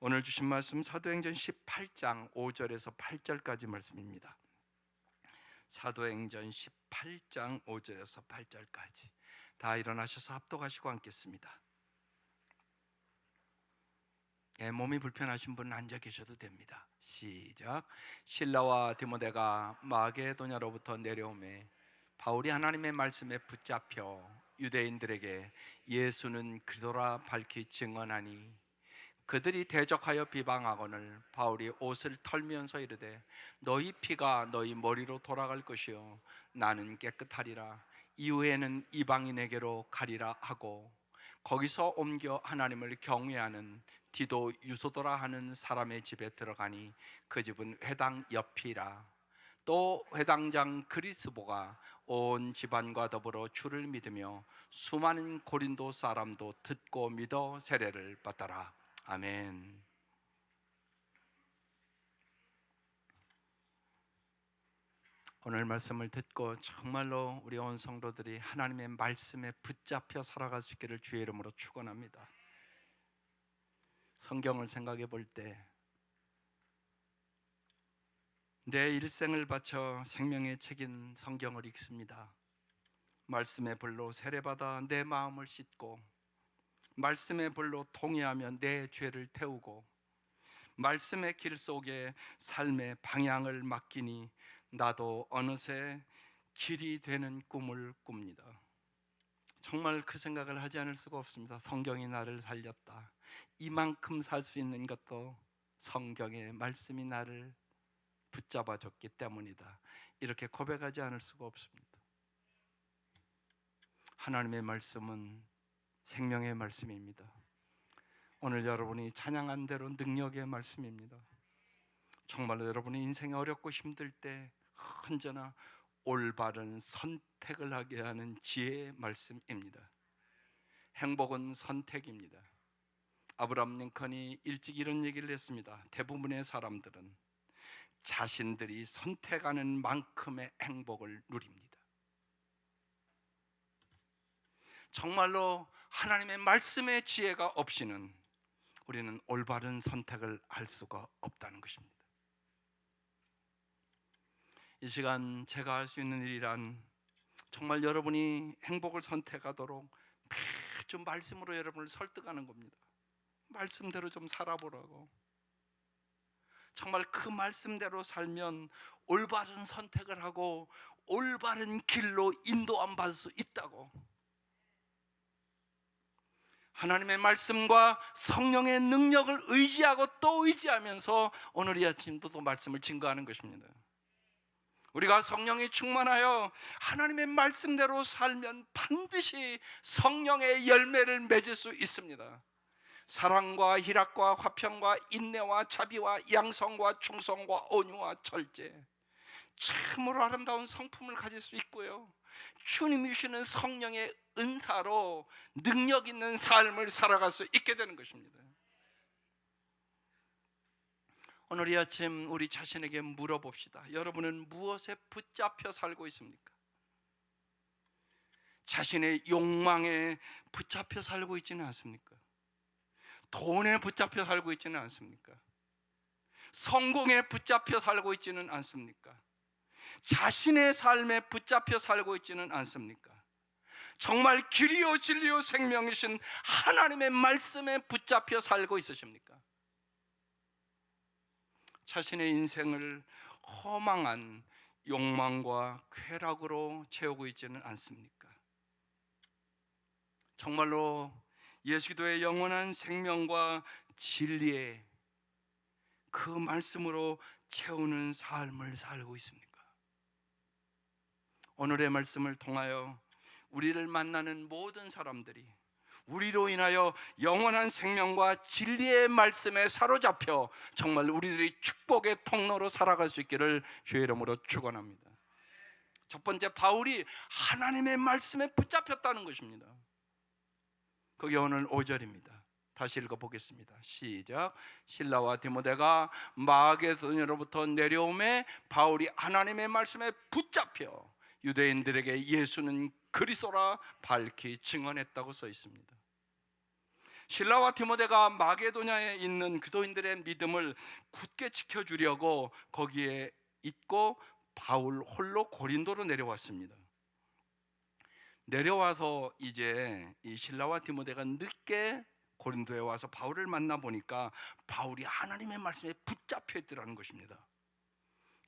오늘 주신 말씀 사도행전 18장 5절에서 8절까지 말씀입니다. 사도행전 18장 5절에서 8절까지 다 일어나셔서 합독하시고 앉겠습니다. 몸이 불편하신 분은 앉아 계셔도 됩니다. 시작. 실라와 디모데가 마게도냐로부터 내려오매 바울이 하나님의 말씀에 붙잡혀 유대인들에게 예수는 그리스도라 밝히 증언하니 그들이 대적하여 비방하거늘 바울이 옷을 털면서 이르되 너희 피가 너희 머리로 돌아갈 것이요 나는 깨끗하리라. 이후에는 이방인에게로 가리라 하고 거기서 옮겨 하나님을 경외하는 디도 유소도라 하는 사람의 집에 들어가니 그 집은 회당 옆이라. 또 회당장 그리스보가 온 집안과 더불어 주를 믿으며 수많은 고린도 사람도 듣고 믿어 세례를 받더라. 아멘. 오늘 말씀을 듣고 정말로 우리 온 성도들이 하나님의 말씀에 붙잡혀 살아갈 수 있기를 주의 이름으로 축원합니다. 성경을 생각해 볼 때 내 일생을 바쳐 생명의 책인 성경을 읽습니다. 말씀의 불로 세례받아 내 마음을 씻고 말씀의 불로 통회하며 내 죄를 태우고 말씀의 길 속에 삶의 방향을 맡기니 나도 어느새 길이 되는 꿈을 꿉니다. 정말 그 생각을 하지 않을 수가 없습니다. 성경이 나를 살렸다. 이만큼 살 수 있는 것도 성경의 말씀이 나를 붙잡아 줬기 때문이다. 이렇게 고백하지 않을 수가 없습니다. 하나님의 말씀은 생명의 말씀입니다. 오늘 여러분이 찬양한 대로 능력의 말씀입니다. 정말로 여러분이 인생이 어렵고 힘들 때 언제나 올바른 선택을 하게 하는 지혜의 말씀입니다. 행복은 선택입니다. 아브라함 링컨이 일찍 이런 얘기를 했습니다. 대부분의 사람들은 자신들이 선택하는 만큼의 행복을 누립니다. 정말로 하나님의 말씀의 지혜가 없이는 우리는 올바른 선택을 할 수가 없다는 것입니다. 이 시간 제가 할 수 있는 일이란 정말 여러분이 행복을 선택하도록 매주 말씀으로 여러분을 설득하는 겁니다. 말씀대로 좀 살아보라고. 정말 그 말씀대로 살면 올바른 선택을 하고 올바른 길로 인도함 받을 수 있다고. 하나님의 말씀과 성령의 능력을 의지하고 또 의지하면서 오늘 이 아침도 또 말씀을 증거하는 것입니다. 우리가 성령이 충만하여 하나님의 말씀대로 살면 반드시 성령의 열매를 맺을 수 있습니다. 사랑과 희락과 화평과 인내와 자비와 양성과 충성과 온유와 절제, 참으로 아름다운 성품을 가질 수 있고요, 주님이 주시는 성령의 은사로 능력 있는 삶을 살아갈 수 있게 되는 것입니다. 오늘 이 아침 우리 자신에게 물어봅시다. 여러분은 무엇에 붙잡혀 살고 있습니까? 자신의 욕망에 붙잡혀 살고 있지는 않습니까? 돈에 붙잡혀 살고 있지는 않습니까? 성공에 붙잡혀 살고 있지는 않습니까? 자신의 삶에 붙잡혀 살고 있지는 않습니까? 정말 길이요 진리요 생명이신 하나님의 말씀에 붙잡혀 살고 있으십니까? 자신의 인생을 허망한 욕망과 쾌락으로 채우고 있지는 않습니까? 정말로 예수 그리스도의 영원한 생명과 진리의 그 말씀으로 채우는 삶을 살고 있습니까? 오늘의 말씀을 통하여 우리를 만나는 모든 사람들이 우리로 인하여 영원한 생명과 진리의 말씀에 사로잡혀 정말 우리들이 축복의 통로로 살아갈 수 있기를 주의 이름으로 축원합니다. 첫 번째, 바울이 하나님의 말씀에 붙잡혔다는 것입니다. 그게 오늘 5절입니다. 다시 읽어보겠습니다. 시작. 실라와 디모데가 마게도냐로부터 내려오매 바울이 하나님의 말씀에 붙잡혀 유대인들에게 예수는 그리스도라 밝히 증언했다고 써 있습니다. 실라와 디모데가 마게도냐에 있는 그도인들의 믿음을 굳게 지켜주려고 거기에 있고 바울 홀로 고린도로 내려왔습니다. 내려와서 이제 이 실라와 디모데가 늦게 고린도에 와서 바울을 만나 보니까 바울이 하나님의 말씀에 붙잡혀 있더라는 것입니다.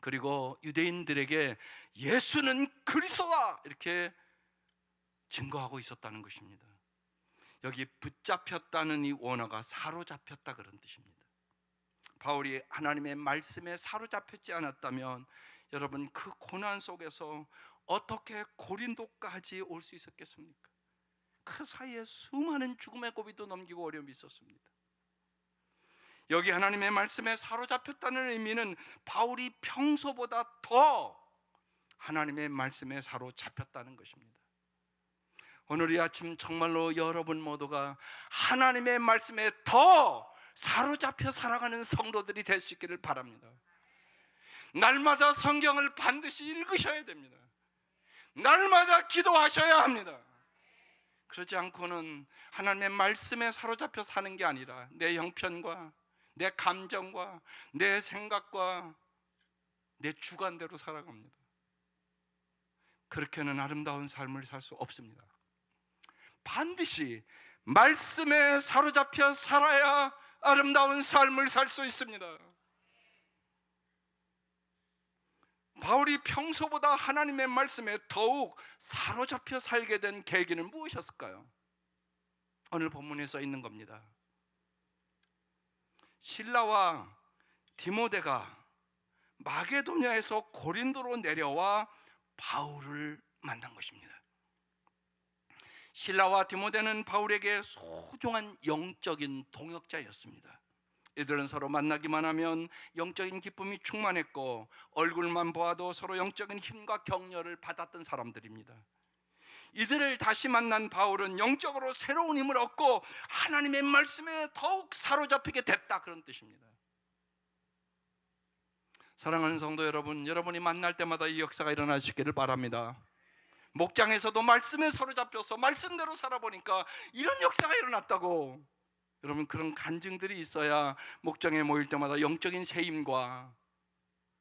그리고 유대인들에게 예수는 그리스도다 이렇게 증거하고 있었다는 것입니다. 여기 붙잡혔다는 이 원어가 사로잡혔다 그런 뜻입니다. 바울이 하나님의 말씀에 사로잡혔지 않았다면 여러분 그 고난 속에서 어떻게 고린도까지 올 수 있었겠습니까? 그 사이에 수많은 죽음의 고비도 넘기고 어려움이 있었습니다. 여기 하나님의 말씀에 사로잡혔다는 의미는 바울이 평소보다 더 하나님의 말씀에 사로잡혔다는 것입니다. 오늘 이 아침 정말로 여러분 모두가 하나님의 말씀에 더 사로잡혀 살아가는 성도들이 될 수 있기를 바랍니다. 날마다 성경을 반드시 읽으셔야 됩니다. 날마다 기도하셔야 합니다. 그러지 않고는 하나님의 말씀에 사로잡혀 사는 게 아니라 내 형편과 내 감정과 내 생각과 내 주관대로 살아갑니다. 그렇게는 아름다운 삶을 살 수 없습니다. 반드시 말씀에 사로잡혀 살아야 아름다운 삶을 살 수 있습니다. 바울이 평소보다 하나님의 말씀에 더욱 사로잡혀 살게 된 계기는 무엇이었을까요? 오늘 본문에 써 있는 겁니다. 실라와 디모데가 마게도냐에서 고린도로 내려와 바울을 만난 것입니다. 실라와 디모데는 바울에게 소중한 영적인 동역자였습니다. 이들은 서로 만나기만 하면 영적인 기쁨이 충만했고 얼굴만 보아도 서로 영적인 힘과 격려를 받았던 사람들입니다. 이들을 다시 만난 바울은 영적으로 새로운 힘을 얻고 하나님의 말씀에 더욱 사로잡히게 됐다 그런 뜻입니다. 사랑하는 성도 여러분, 여러분이 만날 때마다 이 역사가 일어나시기를 바랍니다. 목장에서도 말씀에 사로잡혀서 말씀대로 살아보니까 이런 역사가 일어났다고. 여러분 그런 간증들이 있어야 목장에 모일 때마다 영적인 새 힘과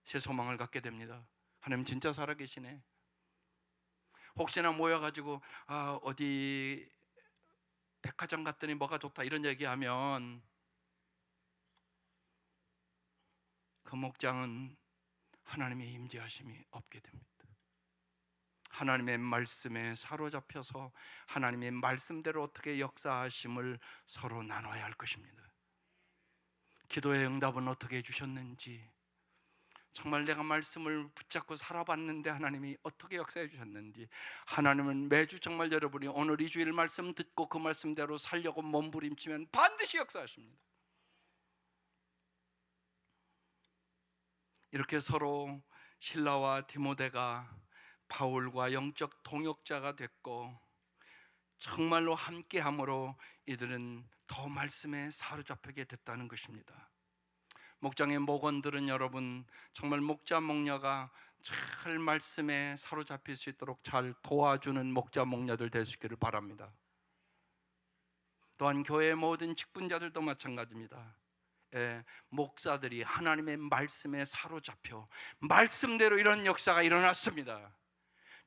새 소망을 갖게 됩니다. 하나님 진짜 살아계시네. 혹시나 모여가지고 어디 백화점 갔더니 뭐가 좋다 이런 얘기하면 그 목장은 하나님의 임재하심이 없게 됩니다. 하나님의 말씀에 사로잡혀서 하나님의 말씀대로 어떻게 역사하심을 서로 나눠야 할 것입니다. 기도의 응답은 어떻게 해주셨는지, 정말 내가 말씀을 붙잡고 살아봤는데 하나님이 어떻게 역사해 주셨는지, 하나님은 매주 정말 여러분이 오늘 이 주일 말씀 듣고 그 말씀대로 살려고 몸부림치면 반드시 역사하십니다. 이렇게 서로 실라와 디모데가 바울과 영적 동역자가 됐고 정말로 함께함으로 이들은 더 말씀에 사로잡히게 됐다는 것입니다. 목장의 목원들은 여러분 정말 목자 목녀가 잘 말씀에 사로잡힐 수 있도록 잘 도와주는 목자 목녀들 될 수 있기를 바랍니다. 또한 교회의 모든 직분자들도 마찬가지입니다. 목사들이 하나님의 말씀에 사로잡혀 말씀대로 이런 역사가 일어났습니다.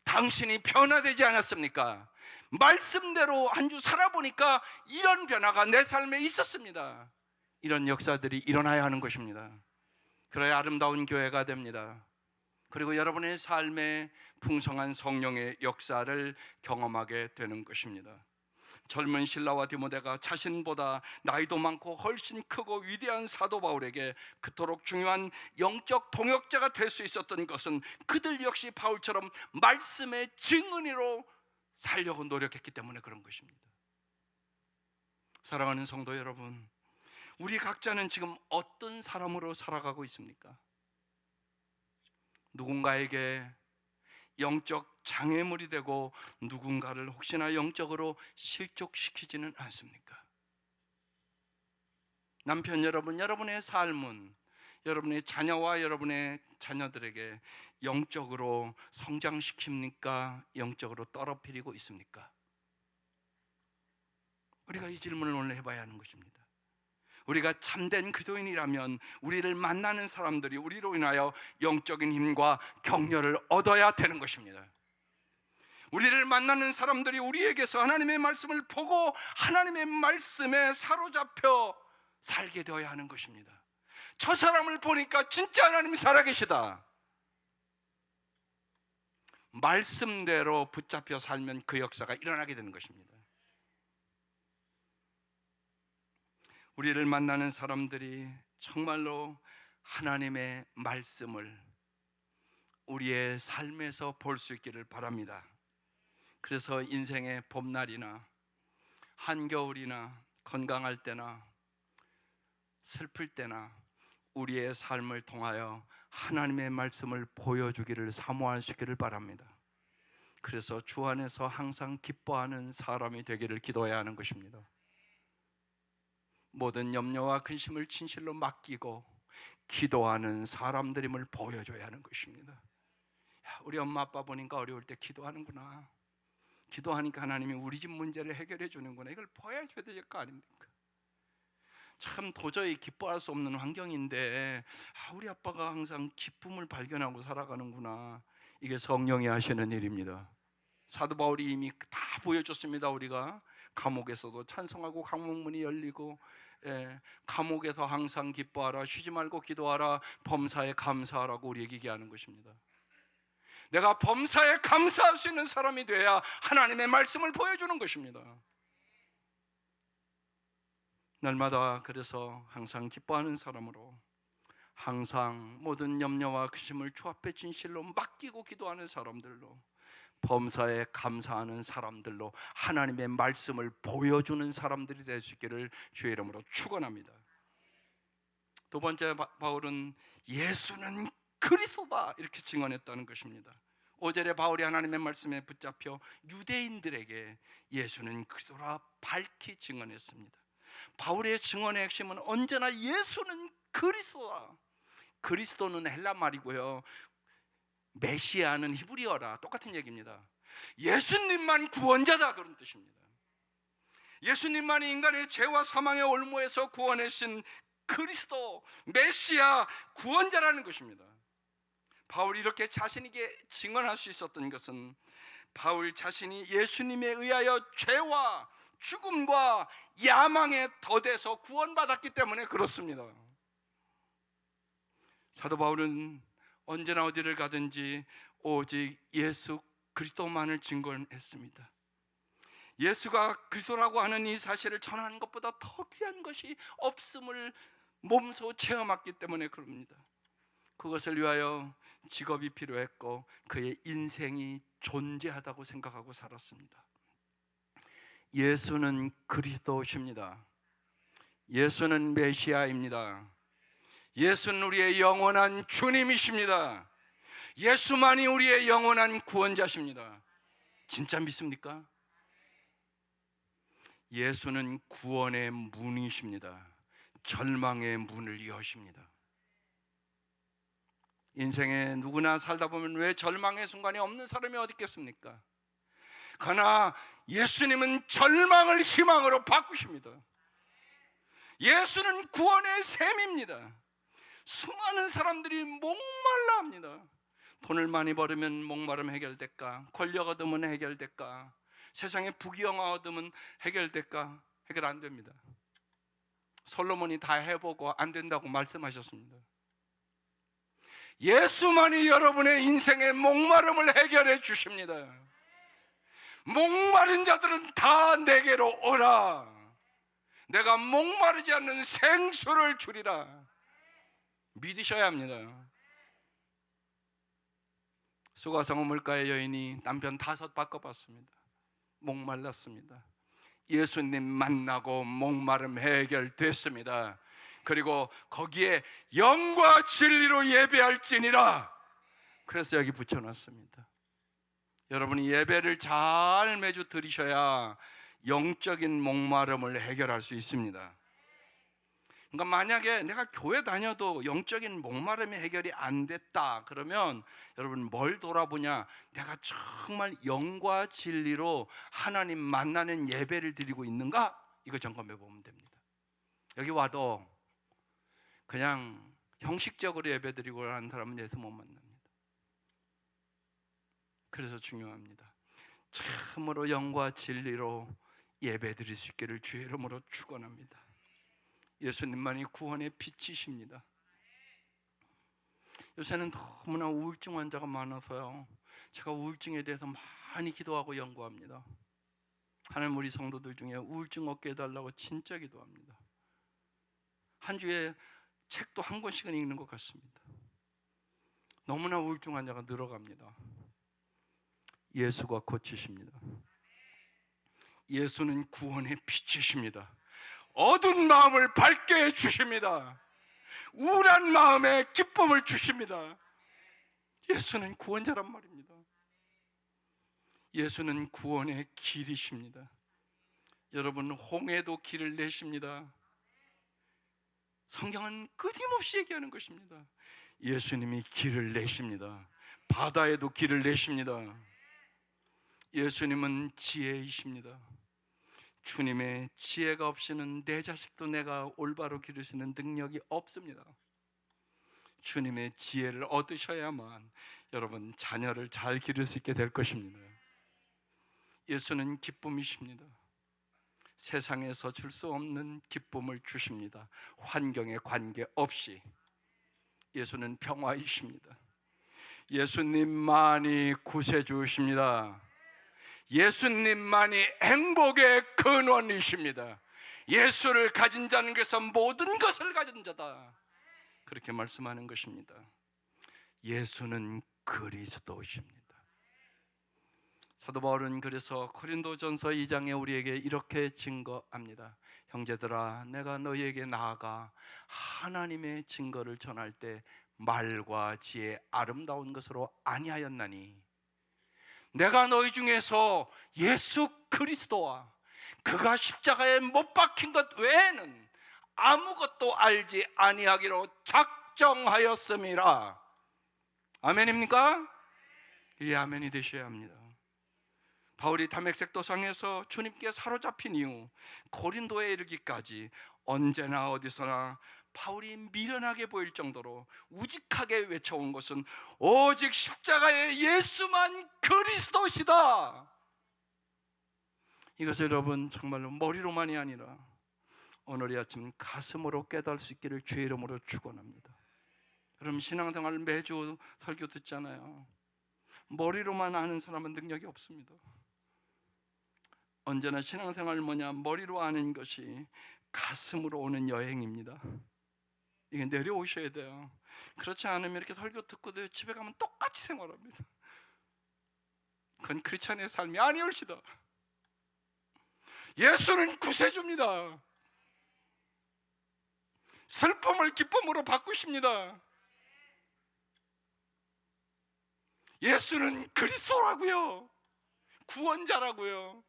당신이 변화되지 않았습니까? 말씀대로 한 주 살아보니까 이런 변화가 내 삶에 있었습니다. 이런 역사들이 일어나야 하는 것입니다. 그래야 아름다운 교회가 됩니다. 그리고 여러분의 삶에 풍성한 성령의 역사를 경험하게 되는 것입니다. 젊은 실라와 디모데가 자신보다 나이도 많고 훨씬 크고 위대한 사도 바울에게 그토록 중요한 영적 동역자가 될 수 있었던 것은 그들 역시 바울처럼 말씀의 증언으로 살려고 노력했기 때문에 그런 것입니다. 사랑하는 성도 여러분, 우리 각자는 지금 어떤 사람으로 살아가고 있습니까? 누군가에게 영적 장애물이 되고 누군가를 혹시나 영적으로 실족시키지는 않습니까? 남편 여러분, 여러분의 삶은 여러분의 자녀와 여러분의 자녀들에게 영적으로 성장시킵니까? 영적으로 떨어뜨리고 있습니까? 우리가 이 질문을 오늘 해봐야 하는 것입니다. 우리가 참된 기도인이라면 우리를 만나는 사람들이 우리로 인하여 영적인 힘과 격려를 얻어야 되는 것입니다. 우리를 만나는 사람들이 우리에게서 하나님의 말씀을 보고 하나님의 말씀에 사로잡혀 살게 되어야 하는 것입니다. 저 사람을 보니까 진짜 하나님이 살아계시다. 말씀대로 붙잡혀 살면 그 역사가 일어나게 되는 것입니다. 우리를 만나는 사람들이 정말로 하나님의 말씀을 우리의 삶에서 볼 수 있기를 바랍니다. 그래서 인생의 봄날이나 한겨울이나 건강할 때나 슬플 때나 우리의 삶을 통하여 하나님의 말씀을 보여주기를 사모하시기를 바랍니다. 그래서 주 안에서 항상 기뻐하는 사람이 되기를 기도해야 하는 것입니다. 모든 염려와 근심을 진실로 맡기고 기도하는 사람들임을 보여줘야 하는 것입니다. 야, 우리 엄마 아빠 보니까 어려울 때 기도하는구나. 기도하니까 하나님이 우리 집 문제를 해결해 주는구나. 이걸 보여줘야 될 거 아닙니까? 참 도저히 기뻐할 수 없는 환경인데 우리 아빠가 항상 기쁨을 발견하고 살아가는구나. 이게 성령이 하시는 일입니다. 사도 바울이 이미 다 보여줬습니다. 우리가 감옥에서도 찬송하고 감옥문이 열리고, 감옥에서 항상 기뻐하라, 쉬지 말고 기도하라, 범사에 감사하라고 우리에게 얘기하는 것입니다. 내가 범사에 감사할 수 있는 사람이 돼야 하나님의 말씀을 보여주는 것입니다. 날마다 그래서 항상 기뻐하는 사람으로, 항상 모든 염려와 근심을 주 앞에 진실로 맡기고 기도하는 사람들로, 범사에 감사하는 사람들로 하나님의 말씀을 보여주는 사람들이 될 수 있기를 주의 이름으로 축원합니다. 두 번째, 바울은 예수는 그리스도다 이렇게 증언했다는 것입니다. 5절에 바울이 하나님의 말씀에 붙잡혀 유대인들에게 예수는 그리스도라 밝히 증언했습니다. 바울의 증언의 핵심은 언제나 예수는 그리스도다. 그리스도는 헬라 말이고요, 메시아는 히브리어라 똑같은 얘기입니다. 예수님만 구원자다 그런 뜻입니다. 예수님만이 인간의 죄와 사망의 올무에서 구원하신 그리스도, 메시아, 구원자라는 것입니다. 바울이 이렇게 자신에게 증언할 수 있었던 것은 바울 자신이 예수님에 의하여 죄와 죽음과 야망에 더돼서 구원받았기 때문에 그렇습니다. 사도 바울은 언제나 어디를 가든지 오직 예수 그리스도만을 증거했습니다. 예수가 그리스도라고 하는 이 사실을 전하는 것보다 더 귀한 것이 없음을 몸소 체험했기 때문에 그럽니다. 그것을 위하여 직업이 필요했고 그의 인생이 존재하다고 생각하고 살았습니다. 예수는 그리스도십니다. 예수는 메시아입니다. 예수는 우리의 영원한 주님이십니다. 예수만이 우리의 영원한 구원자십니다. 진짜 믿습니까? 예수는 구원의 문이십니다. 절망의 문을 여십니다. 인생에 누구나 살다 보면 왜 절망의 순간이 없는 사람이 어디 있겠습니까? 그러나 예수님은 절망을 희망으로 바꾸십니다. 예수는 구원의 셈입니다. 수많은 사람들이 목말라 합니다. 돈을 많이 벌으면 목마름 해결될까? 권력 얻으면 해결될까? 세상에 부귀영화 얻으면 해결될까? 해결 안 됩니다. 솔로몬이 다 해보고 안 된다고 말씀하셨습니다. 예수만이 여러분의 인생의 목마름을 해결해 주십니다. 목마른 자들은 다 내게로 오라. 내가 목마르지 않는 생수를 주리라. 믿으셔야 합니다. 수가성 우물가의 여인이 남편 5 바꿔봤습니다. 목말랐습니다. 예수님 만나고 목마름 해결됐습니다. 그리고 거기에 영과 진리로 예배할지니라. 그래서 여기 붙여놨습니다. 여러분이 예배를 잘 매주 드리셔야 영적인 목마름을 해결할 수 있습니다. 그러니까 만약에 내가 교회 다녀도 영적인 목마름이 해결이 안 됐다 그러면 여러분 뭘 돌아보냐? 내가 정말 영과 진리로 하나님 만나는 예배를 드리고 있는가? 이거 점검해 보면 됩니다. 여기 와도 그냥 형식적으로 예배드리고 하는 사람은 예수 못 만납니다. 그래서 중요합니다. 참으로 영과 진리로 예배드릴 수 있기를 주의 이름으로 축원합니다. 예수님만이 구원의 빛이십니다. 요새는 너무나 우울증 환자가 많아서요, 제가 우울증에 대해서 많이 기도하고 연구합니다. 하나님, 우리 성도들 중에 우울증 없게 해달라고 진짜 기도합니다. 한 주에 책도 한 권씩은 읽는 것 같습니다. 너무나 우울증 환자가 늘어갑니다. 예수가 고치십니다. 예수는 구원의 빛이십니다. 어두운 마음을 밝게 해주십니다. 우울한 마음에 기쁨을 주십니다. 예수는 구원자란 말입니다. 예수는 구원의 길이십니다. 여러분, 홍해도 길을 내십니다. 성경은 끊임없이 얘기하는 것입니다. 예수님이 길을 내십니다. 바다에도 길을 내십니다. 예수님은 지혜이십니다. 주님의 지혜가 없이는 내 자식도 내가 올바로 기를 수 있는 능력이 없습니다. 주님의 지혜를 얻으셔야만 여러분 자녀를 잘 기를 수 있게 될 것입니다. 예수는 기쁨이십니다. 세상에서 줄 수 없는 기쁨을 주십니다. 환경에 관계없이. 예수는 평화이십니다. 예수님만이 구세주십니다. 예수님만이 행복의 근원이십니다. 예수를 가진 자는 그래서 모든 것을 가진 자다, 그렇게 말씀하는 것입니다. 예수는 그리스도십니다. 사도 바울은 그래서 고린도전서 2장에 우리에게 이렇게 증거합니다. 형제들아, 내가 너희에게 나아가 하나님의 증거를 전할 때 말과 지혜 아름다운 것으로 아니하였나니, 내가 너희 중에서 예수 그리스도와 그가 십자가에 못 박힌 것 외에는 아무것도 알지 아니하기로 작정하였음이라. 아멘입니까? 이 아멘이 되셔야 합니다. 바울이 다메섹 도상에서 주님께 사로잡힌 이후 고린도에 이르기까지 언제나 어디서나 바울이 미련하게 보일 정도로 우직하게 외쳐온 것은 오직 십자가의 예수만 그리스도시다. 이것을 여러분 정말로 머리로만이 아니라 오늘 이 아침 가슴으로 깨달을 수 있기를 주의 이름으로 축원합니다. 여러분, 신앙생활 매주 설교 듣잖아요. 머리로만 아는 사람은 능력이 없습니다. 언제나 신앙생활 뭐냐, 머리로 아는 것이 가슴으로 오는 여행입니다. 이게 내려오셔야 돼요. 그렇지 않으면 이렇게 설교 듣고 집에 가면 똑같이 생활합니다. 그건 크리스찬의 삶이 아니올시다. 예수는 구세주입니다. 슬픔을 기쁨으로 바꾸십니다. 예수는 그리스도라고요. 구원자라고요.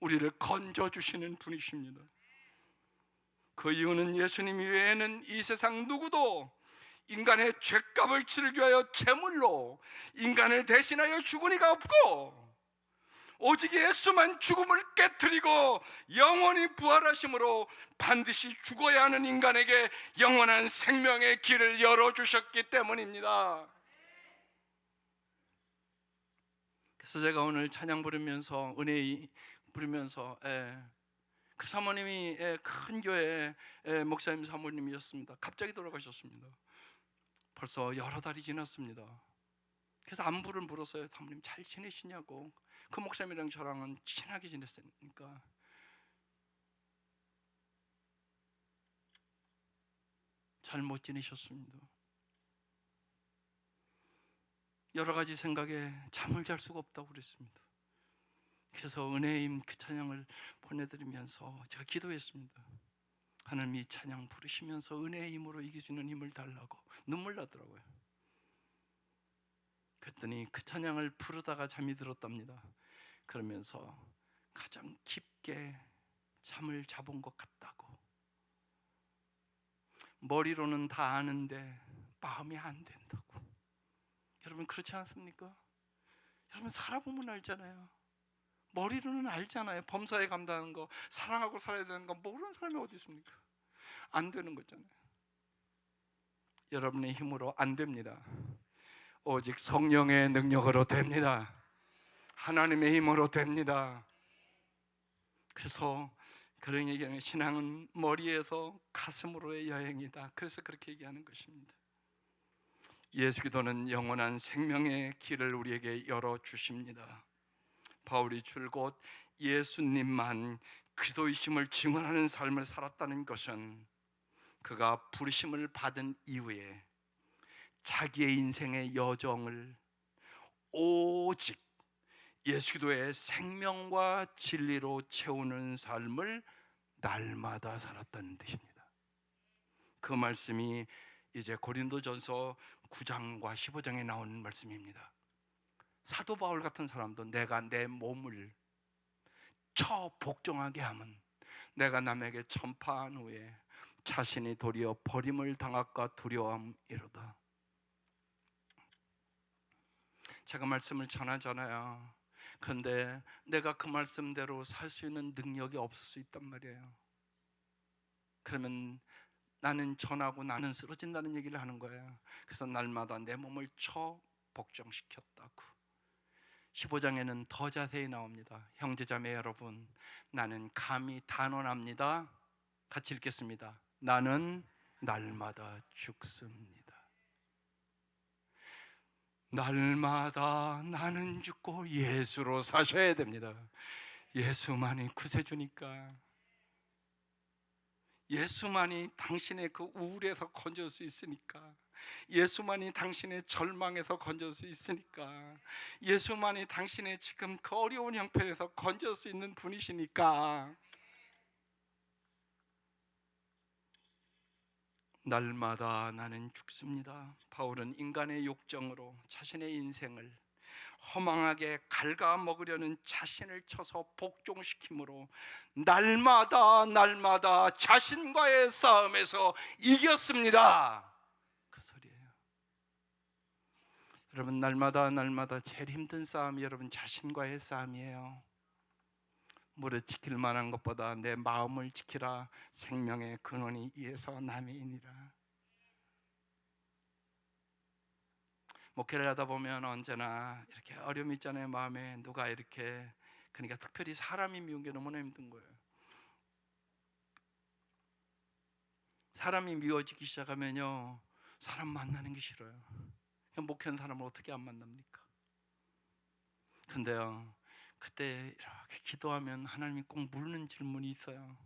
우리를 건져주시는 분이십니다. 그 이유는 예수님 외에는 이 세상 누구도 인간의 죄값을 치르기 위하여 제물로 인간을 대신하여 죽은 이가 없고, 오직 예수만 죽음을 깨트리고 영원히 부활하심으로 반드시 죽어야 하는 인간에게 영원한 생명의 길을 열어주셨기 때문입니다. 그래서 제가 오늘 찬양 부르면서, 은혜 부르면서, 그 사모님이 큰 교회 목사님 사모님이었습니다. 갑자기 돌아가셨습니다. 벌써 여러 달이 지났습니다. 그래서 안부를 물었어요. 사모님 잘 지내시냐고. 그 목사님이랑 저랑은 친하게 지냈으니까. 잘 못 지내셨습니다. 여러 가지 생각에 잠을 잘 수가 없다고 그랬습니다. 그래서 은혜임 그 찬양을 보내드리면서 제가 기도했습니다. 하나님, 이 찬양 부르시면서 은혜의 힘으로 이길 수 있는 힘을 달라고. 눈물 나더라고요. 그랬더니 그 찬양을 부르다가 잠이 들었답니다. 그러면서 가장 깊게 잠을 잡은 것 같다고. 머리로는 다 아는데 마음이 안 된다고. 여러분, 그렇지 않습니까? 여러분, 살아보면 알잖아요. 머리로는 알잖아요. 범사에 감당하는 거, 사랑하고 살아야 되는 거 모르는 사람이 어디 있습니까? 안 되는 거잖아요. 여러분의 힘으로 안 됩니다. 오직 성령의 능력으로 됩니다. 하나님의 힘으로 됩니다. 그래서 그런 얘기하는, 신앙은 머리에서 가슴으로의 여행이다. 그래서 그렇게 얘기하는 것입니다. 예수 그리스도는 영원한 생명의 길을 우리에게 열어주십니다. 바울이 줄곧 예수님만 그리스도이심을 증언하는 삶을 살았다는 것은 그가 부르심을 받은 이후에 자기의 인생의 여정을 오직 예수 그리스도의 생명과 진리로 채우는 삶을 날마다 살았다는 뜻입니다. 그 말씀이 이제 고린도전서 9장과 15장에 나오는 말씀입니다. 사도 바울 같은 사람도 내가 내 몸을 복종하게 하면 내가 남에게 전파한 후에 자신이 도리어 버림을 당할까 두려움이로다. 제가 말씀을 전하잖아요. 그런데 내가 그 말씀대로 살 수 있는 능력이 없을 수 있단 말이에요. 그러면 나는 전하고 나는 쓰러진다는 얘기를 하는 거예요. 그래서 날마다 내 몸을 복종시켰다고. 15장에는 더 자세히 나옵니다. 형제자매 여러분, 나는 감히 단언합니다. 같이 읽겠습니다. 나는 날마다 죽습니다. 날마다 나는 죽고 예수로 사셔야 됩니다. 예수만이 구세주니까. 예수만이 당신의 그 우울에서 건져줄 수 있으니까. 예수만이 당신의 절망에서 건져줄 수 있으니까. 예수만이 당신의 지금 그 어려운 형편에서 건져줄 수 있는 분이시니까. 날마다 나는 죽습니다. 바울은 인간의 욕정으로 자신의 인생을 허망하게 갉아먹으려는 자신을 쳐서 복종시킴으로 날마다 자신과의 싸움에서 이겼습니다. 그 소리예요. 여러분, 날마다 제일 힘든 싸움이 여러분 자신과의 싸움이에요. 무릇 지킬 만한 것보다 내 마음을 지키라. 생명의 근원이 이에서 남이니라. 목회를 하다 보면 언제나 이렇게 어려움이 있잖아요. 마음에 누가 이렇게, 그러니까 특별히 사람이 미운 게 너무나 힘든 거예요. 사람이 미워지기 시작하면요, 사람 만나는 게 싫어요. 목회하는 사람을 어떻게 안 만납니까? 근데요, 그때 이렇게 기도하면 하나님이 꼭 물는 질문이 있어요.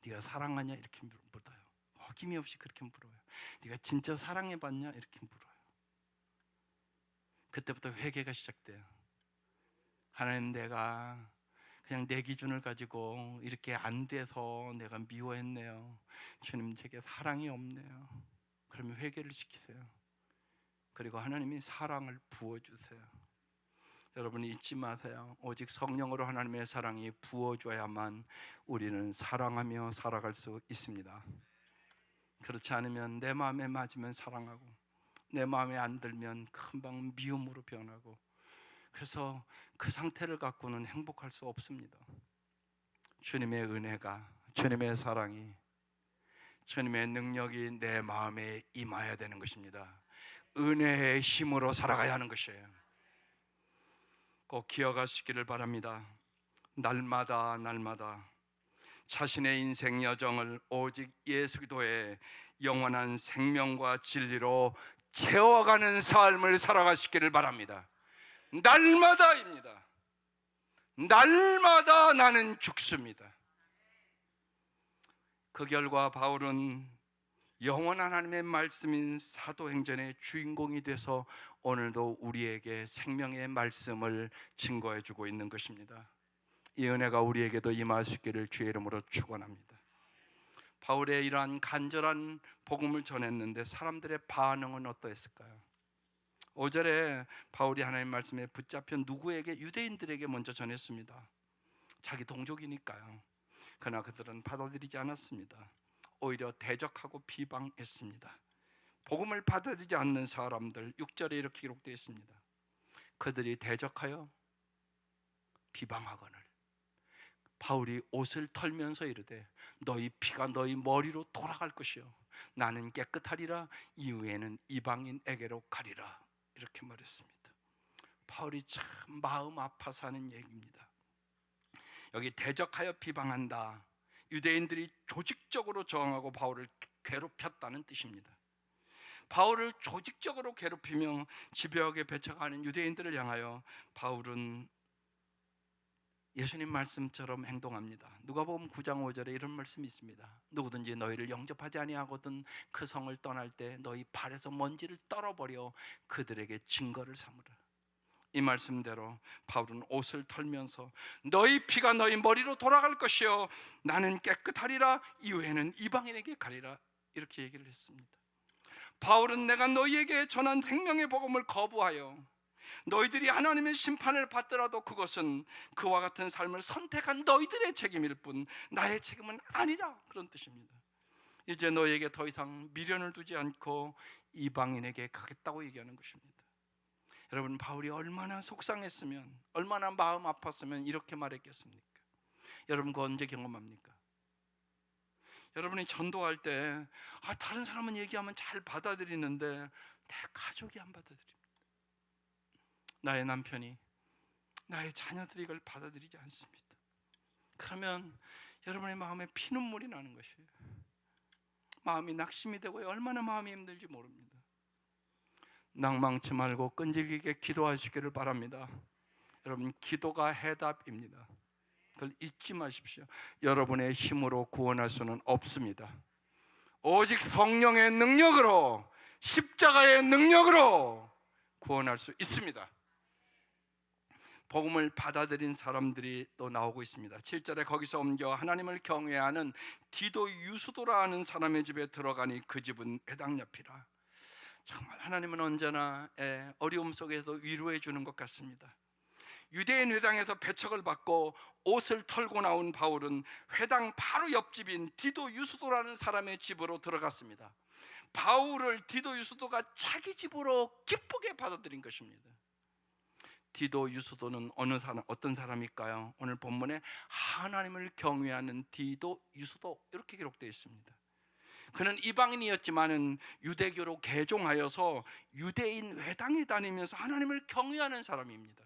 네가 사랑하냐? 이렇게 물어요. 어김없이 그렇게 물어요. 네가 진짜 사랑해봤냐? 이렇게 물어요. 그때부터 회개가 시작돼요. 하나님, 내가 그냥 내 기준을 가지고 이렇게 안 돼서 내가 미워했네요. 주님, 제게 사랑이 없네요. 그러면 회개를 시키세요. 그리고 하나님이 사랑을 부어주세요. 여러분 잊지 마세요. 오직 성령으로 하나님의 사랑이 부어줘야만 우리는 사랑하며 살아갈 수 있습니다. 그렇지 않으면 내 마음에 맞으면 사랑하고 내 마음에 안 들면 금방 미움으로 변하고, 그래서 그 상태를 갖고는 행복할 수 없습니다. 주님의 은혜가, 주님의 사랑이, 주님의 능력이 내 마음에 임해야 되는 것입니다. 은혜의 힘으로 살아가야 하는 것이에요. 꼭 기억하시기를 바랍니다. 날마다 자신의 인생 여정을 오직 예수 그리스도의 영원한 생명과 진리로 채워가는 삶을 살아가시기를 바랍니다. 날마다입니다. 날마다 나는 죽습니다. 그 결과 바울은 영원한 하나님의 말씀인 사도행전의 주인공이 돼서 오늘도 우리에게 생명의 말씀을 증거해주고 있는 것입니다. 이 은혜가 우리에게도 임하시기를 주의 이름으로 축원합니다. 바울의 이러한 간절한 복음을 전했는데 사람들의 반응은 어떠했을까요? 5절에 바울이 하나님 말씀에 붙잡혀 누구에게? 유대인들에게 먼저 전했습니다. 자기 동족이니까요. 그러나 그들은 받아들이지 않았습니다. 오히려 대적하고 비방했습니다. 복음을 받아들이지 않는 사람들, 6절에 이렇게 기록되어 있습니다. 그들이 대적하여 비방하거늘 바울이 옷을 털면서 이르되 너희 피가 너희 머리로 돌아갈 것이요 나는 깨끗하리라 이후에는 이방인에게로 가리라 이렇게 말했습니다. 바울이 참 마음 아파서 하는 얘기입니다. 여기 대적하여 비방한다, 유대인들이 조직적으로 저항하고 바울을 괴롭혔다는 뜻입니다. 바울을 조직적으로 괴롭히며 집요하게 배척하는 유대인들을 향하여 바울은 예수님 말씀처럼 행동합니다. 누가복음 9장 5절에 이런 말씀이 있습니다. 누구든지 너희를 영접하지 아니하거든 그 성을 떠날 때 너희 발에서 먼지를 떨어버려 그들에게 증거를 삼으라. 이 말씀대로 바울은 옷을 털면서 너희 피가 너희 머리로 돌아갈 것이요 나는 깨끗하리라 이후에는 이방인에게 가리라 이렇게 얘기를 했습니다. 바울은 내가 너희에게 전한 생명의 복음을 거부하여 너희들이 하나님의 심판을 받더라도 그것은 그와 같은 삶을 선택한 너희들의 책임일 뿐 나의 책임은 아니라 그런 뜻입니다. 이제 너희에게 더 이상 미련을 두지 않고 이방인에게 가겠다고 얘기하는 것입니다. 여러분, 바울이 얼마나 속상했으면, 얼마나 마음 아팠으면 이렇게 말했겠습니까? 여러분, 그거 언제 경험합니까? 여러분이 전도할 때 다른 사람은 얘기하면 잘 받아들이는데 내 가족이 안 받아들입니다. 나의 남편이, 나의 자녀들이 이걸 받아들이지 않습니다. 그러면 여러분의 마음에 피눈물이 나는 것이에요. 마음이 낙심이 되고 얼마나 마음이 힘들지 모릅니다. 낭망치 말고 끈질기게 기도하시기를 바랍니다. 여러분, 기도가 해답입니다. 그걸 잊지 마십시오. 여러분의 힘으로 구원할 수는 없습니다. 오직 성령의 능력으로, 십자가의 능력으로 구원할 수 있습니다. 복음을 받아들인 사람들이 또 나오고 있습니다. 7절에 거기서 옮겨 하나님을 경외하는 디도 유수도라 하는 사람의 집에 들어가니 그 집은 회당 옆이라. 정말 하나님은 언제나 어려움 속에서 위로해 주는 것 같습니다. 유대인 회당에서 배척을 받고 옷을 털고 나온 바울은 회당 바로 옆집인 디도 유수도라는 사람의 집으로 들어갔습니다. 바울을 디도 유수도가 자기 집으로 기쁘게 받아들인 것입니다. 디도 유수도는 어떤 사람일까요? 오늘 본문에 하나님을 경외하는 디도 유수도 이렇게 기록되어 있습니다. 그는 이방인이었지만은 유대교로 개종하여서 유대인 회당에 다니면서 하나님을 경외하는 사람입니다.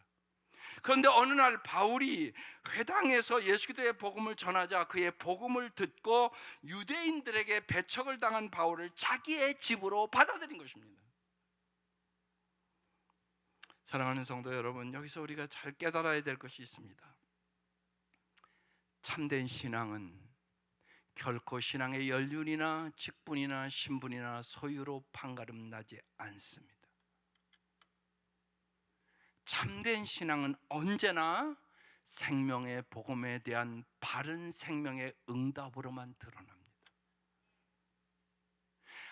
그런데 어느 날 바울이 회당에서 예수 그리스도의 복음을 전하자 그의 복음을 듣고 유대인들에게 배척을 당한 바울을 자기의 집으로 받아들인 것입니다. 사랑하는 성도 여러분, 여기서 우리가 잘 깨달아야 될 것이 있습니다. 참된 신앙은 결코 신앙의 연륜이나 직분이나 신분이나 소유로 판가름 나지 않습니다. 참된 신앙은 언제나 생명의 복음에 대한 바른 생명의 응답으로만 드러납니다.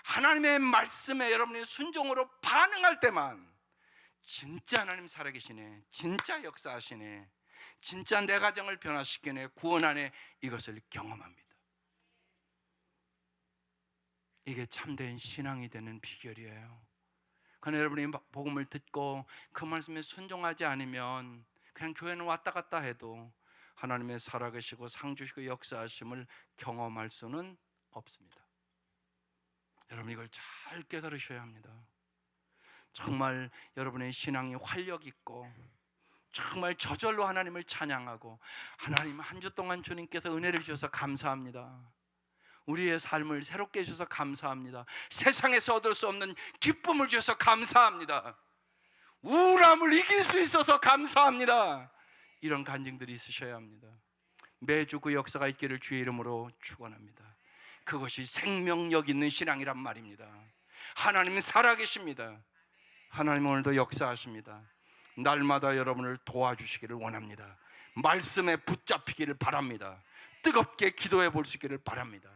하나님의 말씀에 여러분이 순종으로 반응할 때만 진짜 하나님 살아계시네, 진짜 역사하시네, 진짜 내 가정을 변화시키네, 구원하네, 이것을 경험합니다. 이게 참된 신앙이 되는 비결이에요. 그러나 여러분이 복음을 듣고 그 말씀에 순종하지 않으면 그냥 교회는 왔다 갔다 해도 하나님의 살아계시고 상주시고 역사하심을 경험할 수는 없습니다. 여러분, 이걸 잘 깨달으셔야 합니다. 정말 여러분의 신앙이 활력 있고 정말 저절로 하나님을 찬양하고, 하나님 한 주 동안 주님께서 은혜를 주셔서 감사합니다. 우리의 삶을 새롭게 해주셔서 감사합니다. 세상에서 얻을 수 없는 기쁨을 주셔서 감사합니다. 우울함을 이길 수 있어서 감사합니다. 이런 간증들이 있으셔야 합니다. 매주 그 역사가 있기를 주의 이름으로 축원합니다. 그것이 생명력 있는 신앙이란 말입니다. 하나님은 살아계십니다. 하나님 오늘도 역사하십니다. 날마다 여러분을 도와주시기를 원합니다. 말씀에 붙잡히기를 바랍니다. 뜨겁게 기도해 볼 수 있기를 바랍니다.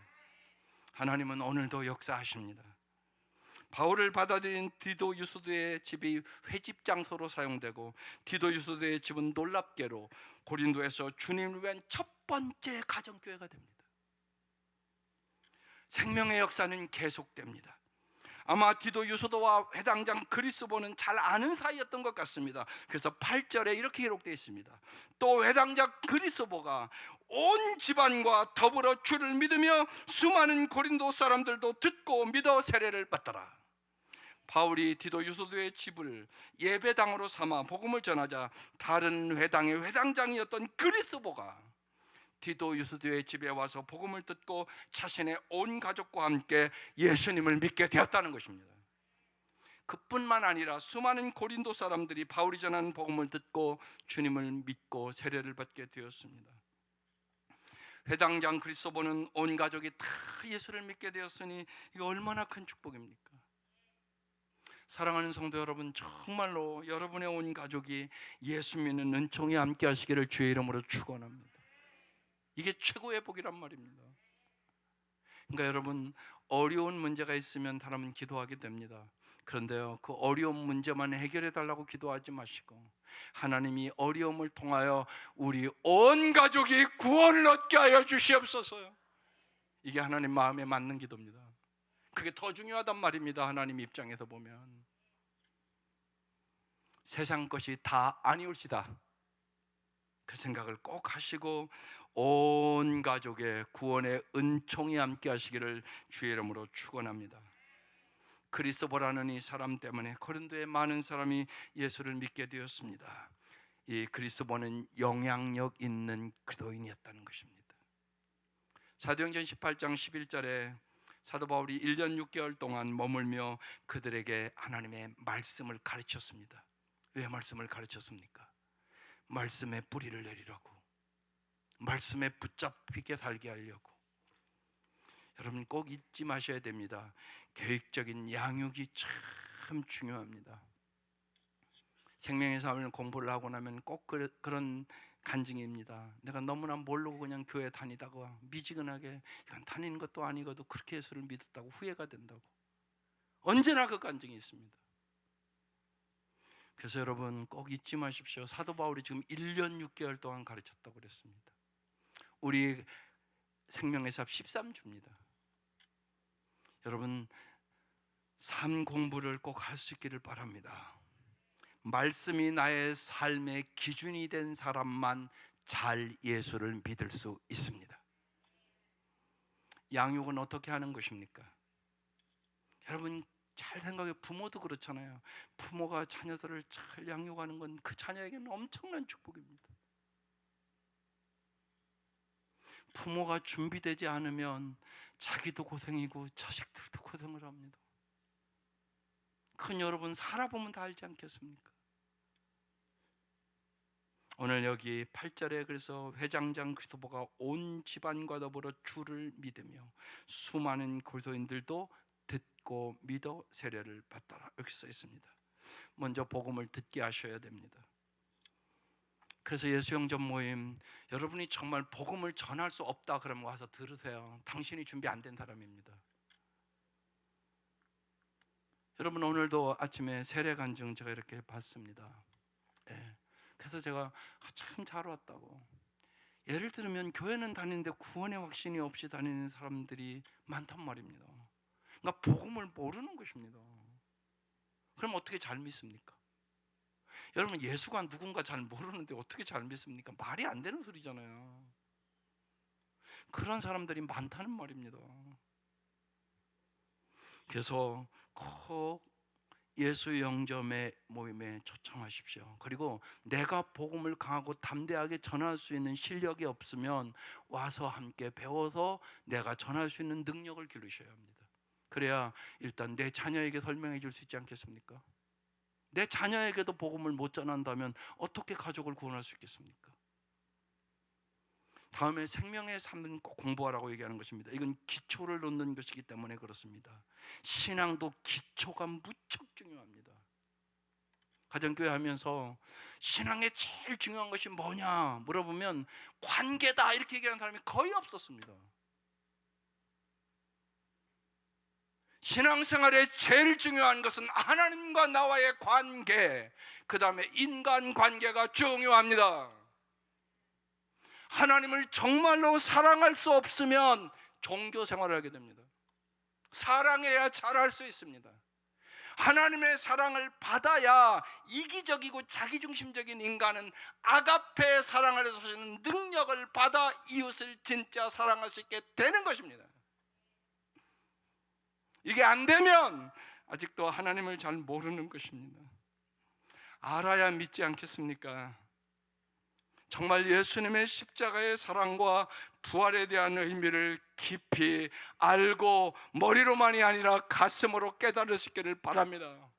하나님은 오늘도 역사하십니다. 바울을 받아들인 디도 유수도의 집이 회집 장소로 사용되고, 디도 유수도의 집은 놀랍게로 고린도에서 주님을 위한 첫 번째 가정교회가 됩니다. 생명의 역사는 계속됩니다. 아마 디도 유소도와 회당장 그리스도는 잘 아는 사이였던 것 같습니다. 그래서 8절에 이렇게 기록되어 있습니다. 또 회당장 그리스도가 온 집안과 더불어 주를 믿으며 수많은 고린도 사람들도 듣고 믿어 세례를 받더라. 바울이 디도 유소도의 집을 예배당으로 삼아 복음을 전하자 다른 회당의 회당장이었던 그리스도가 디도 유소도의 집에 와서 복음을 듣고 자신의 온 가족과 함께 예수님을 믿게 되었다는 것입니다. 그뿐만 아니라 수많은 고린도 사람들이 바울이 전하는 복음을 듣고 주님을 믿고 세례를 받게 되었습니다. 회당장 그리스도는 온 가족이 다 예수를 믿게 되었으니 이거 얼마나 큰 축복입니까? 사랑하는 성도 여러분, 정말로 여러분의 온 가족이 예수 믿는 은총이 함께 하시기를 주의 이름으로 축원합니다. 이게 최고의 복이란 말입니다. 그러니까 여러분, 어려운 문제가 있으면 사람은 기도하게 됩니다. 그런데요, 그 어려운 문제만 해결해 달라고 기도하지 마시고 하나님이 어려움을 통하여 우리 온 가족이 구원을 얻게 하여 주시옵소서요. 이게 하나님 마음에 맞는 기도입니다. 그게 더 중요하단 말입니다. 하나님 입장에서 보면 세상 것이 다 아니올시다, 그 생각을 꼭 하시고 온 가족의 구원의 은총이 함께 하시기를 주의 이름으로 축원합니다. 그리스도라는 이 사람 때문에 고린도의 많은 사람이 예수를 믿게 되었습니다. 이 그리스도는 영향력 있는 그리스도인이었다는 것입니다. 사도행전 18장 11절에 사도 바울이 1년 6개월 동안 머물며 그들에게 하나님의 말씀을 가르쳤습니다. 왜 말씀을 가르쳤습니까? 말씀의 뿌리를 내리라고, 말씀에 붙잡히게 살게 하려고. 여러분 꼭 잊지 마셔야 됩니다. 계획적인 양육이 참 중요합니다. 생명의 삶을 공부를 하고 나면 꼭 그런 간증입니다. 내가 너무나 모르고 그냥 교회 다니다가 미지근하게 이건 다니는 것도 아니고도 그렇게 예수를 믿었다고 후회가 된다고. 언제나 그 간증이 있습니다. 그래서 여러분 꼭 잊지 마십시오. 사도 바울이 지금 1년 6개월 동안 가르쳤다고 그랬습니다. 우리 생명의 삽 13주입니다. 여러분 삶 공부를 꼭 할 수 있기를 바랍니다. 말씀이 나의 삶의 기준이 된 사람만 잘 예수를 믿을 수 있습니다. 양육은 어떻게 하는 것입니까? 여러분 잘 생각해. 부모도 그렇잖아요. 부모가 자녀들을 잘 양육하는 건 그 자녀에게는 엄청난 축복입니다. 부모가 준비되지 않으면 자기도 고생이고 자식들도 고생을 합니다. 그건 여러분 살아보면 다 알지 않겠습니까? 오늘 여기 8절에 그래서 회장장 그리스도가 온 집안과 더불어 주를 믿으며 수많은 고린도인들도 듣고 믿어 세례를 받더라, 이렇게 써 있습니다. 먼저 복음을 듣게 하셔야 됩니다. 그래서 예수영전 모임, 여러분이 정말 복음을 전할 수 없다 그러면 와서 들으세요. 당신이 준비 안 된 사람입니다. 여러분 오늘도 아침에 세례 간증 제가 이렇게 봤습니다. 네. 그래서 제가 참 잘 왔다고. 예를 들면 교회는 다니는데 구원의 확신이 없이 다니는 사람들이 많단 말입니다. 그러니까 복음을 모르는 것입니다. 그럼 어떻게 잘 믿습니까? 여러분 예수가 누군가 잘 모르는데 어떻게 잘 믿습니까? 말이 안 되는 소리잖아요. 그런 사람들이 많다는 말입니다. 그래서 꼭 예수 영점의 모임에 초청하십시오. 그리고 내가 복음을 강하고 담대하게 전할 수 있는 실력이 없으면 와서 함께 배워서 내가 전할 수 있는 능력을 기르셔야 합니다. 그래야 일단 내 자녀에게 설명해 줄 수 있지 않겠습니까? 내 자녀에게도 복음을 못 전한다면 어떻게 가족을 구원할 수 있겠습니까? 다음에 생명의 삶은 꼭 공부하라고 얘기하는 것입니다. 이건 기초를 놓는 것이기 때문에 그렇습니다. 신앙도 기초가 무척 중요합니다. 가정교회 하면서 신앙의 제일 중요한 것이 뭐냐 물어보면 관계다 이렇게 얘기하는 사람이 거의 없었습니다. 신앙생활에 제일 중요한 것은 하나님과 나와의 관계, 그 다음에 인간관계가 중요합니다. 하나님을 정말로 사랑할 수 없으면 종교 생활을 하게 됩니다. 사랑해야 잘할 수 있습니다. 하나님의 사랑을 받아야 이기적이고 자기중심적인 인간은 아가페 사랑을 사시는 능력을 받아 이웃을 진짜 사랑할 수 있게 되는 것입니다. 이게 안 되면 아직도 하나님을 잘 모르는 것입니다. 알아야 믿지 않겠습니까? 정말 예수님의 십자가의 사랑과 부활에 대한 의미를 깊이 알고 머리로만이 아니라 가슴으로 깨달을 수 있기를 바랍니다.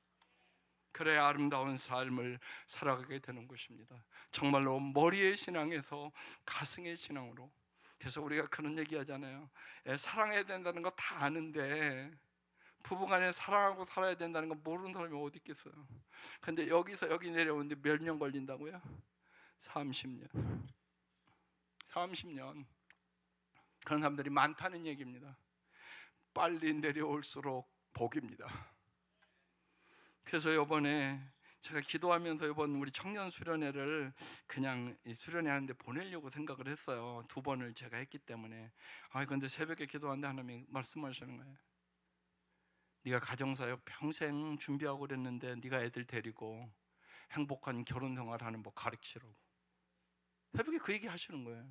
그래야 아름다운 삶을 살아가게 되는 것입니다. 정말로 머리의 신앙에서 가슴의 신앙으로. 그래서 우리가 그런 얘기 하잖아요. 사랑해야 된다는 거 다 아는데 부부간에 사랑하고 살아야 된다는 거 모르는 사람이 어디 있겠어요. 근데 여기서 여기 내려오는데 몇 년 걸린다고요? 30년. 그런 사람들이 많다는 얘기입니다. 빨리 내려올수록 복입니다. 그래서 이번에 제가 기도하면서 이번 우리 청년 수련회를 그냥 수련회 하는데 보내려고 생각을 했어요. 2번을 제가 했기 때문에. 근데 새벽에 기도하는데 하나님이 말씀하시는 거예요. 네가 가정사역 평생 준비하고 그랬는데 네가 애들 데리고 행복한 결혼생활하는 법 가르치라고 새벽에 그 얘기 하시는 거예요.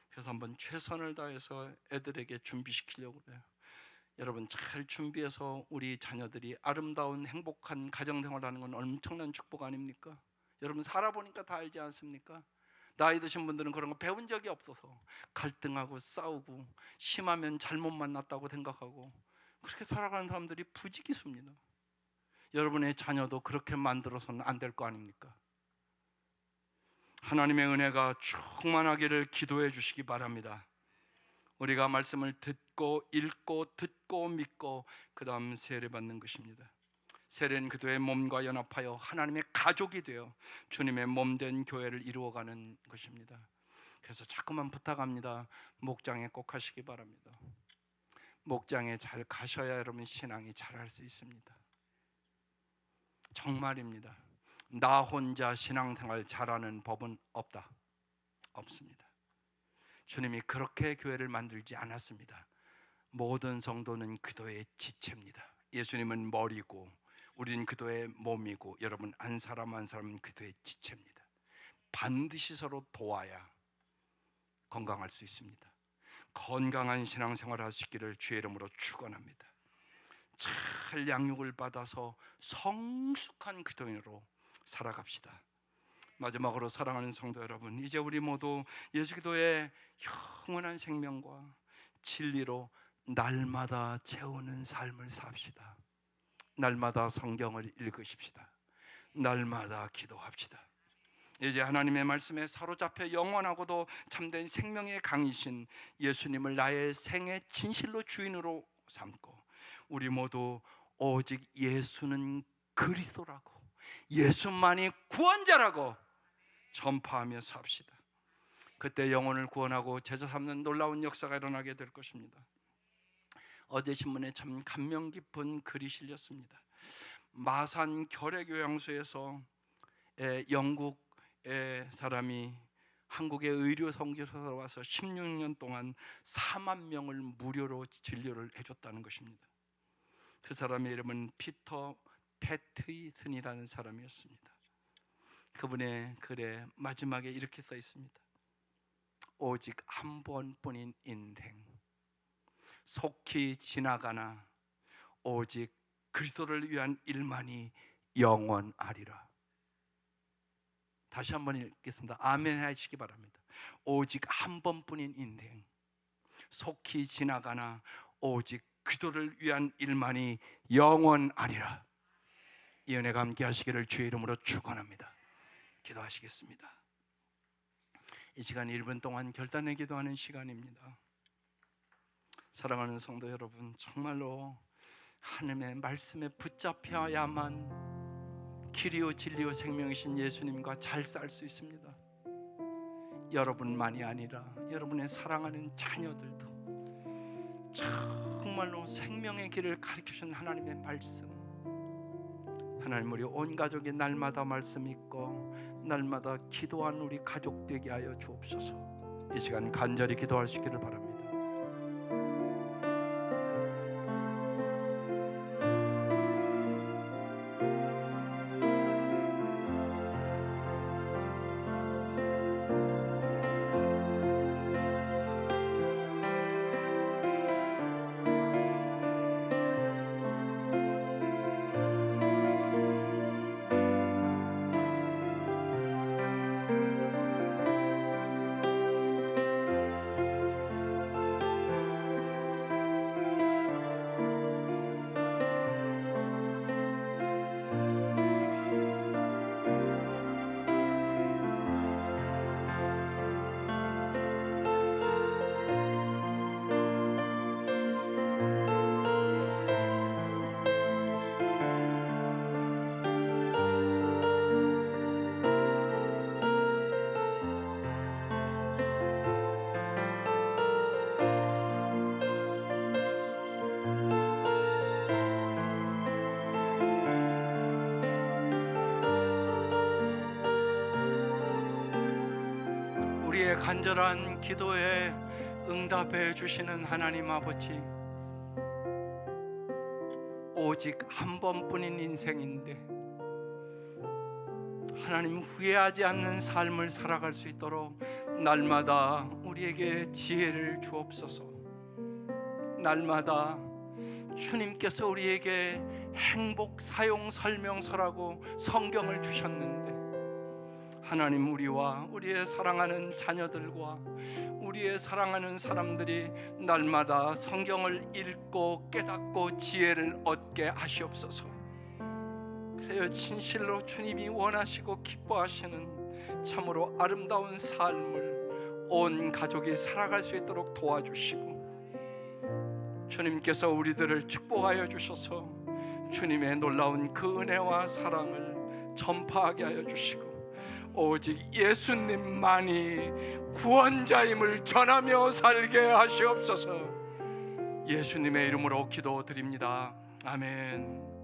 그래서 한번 최선을 다해서 애들에게 준비시키려고 그래요. 여러분, 잘 준비해서 우리 자녀들이 아름다운 행복한 가정생활하는 건 엄청난 축복 아닙니까? 여러분 살아보니까 다 알지 않습니까? 나이 드신 분들은 그런 거 배운 적이 없어서 갈등하고 싸우고 심하면 잘못 만났다고 생각하고 그렇게 살아가는 사람들이 부지기수입니다. 여러분의 자녀도 그렇게 만들어서는 안 될 거 아닙니까? 하나님의 은혜가 충만하기를 기도해 주시기 바랍니다. 우리가 말씀을 듣고 읽고 듣고 믿고 그 다음 세례받는 것입니다. 세례는 그들의 몸과 연합하여 하나님의 가족이 되어 주님의 몸된 교회를 이루어가는 것입니다. 그래서 자꾸만 부탁합니다. 목장에 꼭 하시기 바랍니다. 목장에 잘 가셔야 여러분 신앙이 잘할 수 있습니다. 정말입니다. 나 혼자 신앙생활 잘하는 법은 없습니다. 주님이 그렇게 교회를 만들지 않았습니다. 모든 성도는 그도의 지체입니다. 예수님은 머리고 우리는 그도의 몸이고 여러분 한 사람 한 사람은 그도의 지체입니다. 반드시 서로 도와야 건강할 수 있습니다. 건강한 신앙생활 하시기를 주의 이름으로 축원합니다. 잘 양육을 받아서 성숙한 그리스도인으로 살아갑시다. 마지막으로 사랑하는 성도 여러분, 이제 우리 모두 예수 그리스도의 영원한 생명과 진리로 날마다 채우는 삶을 삽시다. 날마다 성경을 읽으십시다. 날마다 기도합시다. 이제 하나님의 말씀에 사로잡혀 영원하고도 참된 생명의 강이신 예수님을 나의 생의 진실로 주인으로 삼고 우리 모두 오직 예수는 그리스도라고 예수만이 구원자라고 전파하며 삽시다. 그때 영혼을 구원하고 제자 삼는 놀라운 역사가 일어나게 될 것입니다. 어제 신문에 참 감명 깊은 글이 실렸습니다. 마산 결핵요양소에서 영국의 사람이 한국의 의료 선교사로 와서 16년 동안 4만 명을 무료로 진료를 해줬다는 것입니다. 그 사람의 이름은 피터 패트슨이라는 사람이었습니다. 그분의 글에 마지막에 이렇게 써 있습니다. 오직 한 번뿐인 인생, 속히 지나가나 오직 그리스도를 위한 일만이 영원하리라. 다시 한번 읽겠습니다. 아멘 하시기 바랍니다. 오직 한 번뿐인 인생, 속히 지나가나 오직 그리스도를 위한 일만이 영원하리라. 이 은혜가 함께 하시기를 주의 이름으로 축원합니다. 기도하시겠습니다. 이 시간 1분 동안 결단의 기도하는 시간입니다. 사랑하는 성도 여러분, 정말로 하나님의 말씀에 붙잡혀야만 길이요 진리요 생명이신 예수님과 잘 살 수 있습니다. 여러분만이 아니라 여러분의 사랑하는 자녀들도 정말로 생명의 길을 가르쳐주신 하나님의 말씀, 하나님 우리 온 가족이 날마다 말씀 읽고 날마다 기도하는 우리 가족 되게 하여 주옵소서. 이 시간 간절히 기도할 수 있기를 바랍니다. 간절한 기도에 응답해 주시는 하나님 아버지, 오직 한 번뿐인 인생인데 하나님, 후회하지 않는 삶을 살아갈 수 있도록 날마다 우리에게 지혜를 주옵소서. 날마다 주님께서 우리에게 행복 사용 설명서라고 성경을 주셨는데, 하나님, 우리와 우리의 사랑하는 자녀들과 우리의 사랑하는 사람들이 날마다 성경을 읽고 깨닫고 지혜를 얻게 하시옵소서. 그래요, 진실로 주님이 원하시고 기뻐하시는 참으로 아름다운 삶을 온 가족이 살아갈 수 있도록 도와주시고, 주님께서 우리들을 축복하여 주셔서 주님의 놀라운 그 은혜와 사랑을 전파하게 하여 주시고, 오직 예수님만이 구원자임을 전하며 살게 하시옵소서. 예수님의 이름으로 기도드립니다. 아멘.